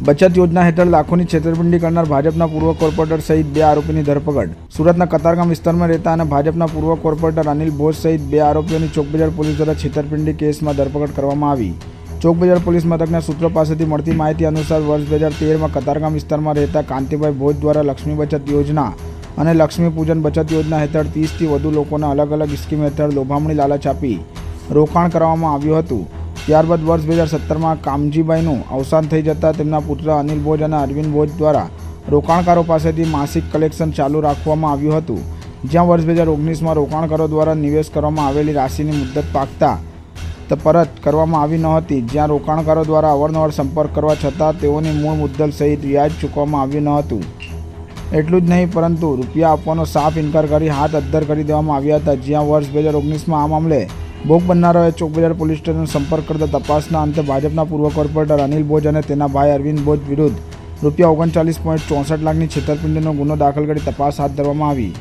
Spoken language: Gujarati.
બચત યોજના હેઠળ લાખોની છેતરપિંડી કરનાર ભાજપના પૂર્વ કોર્પોરેટર સહિત 2 આરોપીની ધરપકડ. સુરતના કતારગામ વિસ્તારમાં રહેતા અને ભાજપના પૂર્વ કોર્પોરેટર અનિલ ભોજ સહિત 2 આરોપીઓની ચોકબજાર પોલીસ દ્વારા છેતરપિંડી કેસમાં ધરપકડ કરવામાં આવી. ચોકબજાર પોલીસ મથકના સૂત્રો પાસેથી મળતી માહિતી અનુસાર વર્ષ 2013માં કતારગામ વિસ્તારમાં રહેતા કાંતિભાઈ ભોજ દ્વારા લક્ષ્મી બચત યોજના અને લક્ષ્મી પૂજન બચત યોજના હેઠળ 30થી વધુ લોકોને અલગ અલગ સ્કીમ હેઠળ લોભામણી લાલચ આપી રોકાણ કરવામાં આવ્યું હતું. ત્યારબાદ વર્ષ 2017માં કામજીભાઈનું અવસાન થઈ જતાં તેમના પુત્ર અનિલ ભોજ અને અરવિંદ ભોજ દ્વારા રોકાણકારો પાસેથી માસિક કલેક્શન ચાલુ રાખવામાં આવ્યું હતું, જ્યાં વર્ષ 2019માં રોકાણકારો દ્વારા નિવેશ કરવામાં આવેલી રાશિની મુદત પાકતા પરત કરવામાં આવી ન હતી, જ્યાં રોકાણકારો દ્વારા અવારનવાર સંપર્ક કરવા છતાં તેઓની મૂળ મુદ્દલ સહિત વ્યાજ ચૂકવવામાં આવ્યું ન હતું. એટલું જ નહીં પરંતુ રૂપિયા આપવાનો સાફ ઇનકાર કરી હાથ અદ્ધર કરી દેવામાં આવ્યા હતા, જ્યાં વર્ષ 2019માં આ મામલે ભોગ બનનારાઓએ ચોકબજાર પોલીસ સ્ટેશનનો સંપર્ક કરતા તપાસના અંતે ભાજપના પૂર્વ કોર્પોરેટર અનિલ ભોજ અને તેના ભાઈ અરવિંદ ભોજ વિરુદ્ધ રૂપિયા 39.64 લાખની છેતરપિંડીનો ગુનો દાખલ કરી તપાસ હાથ ધરવામાં આવી.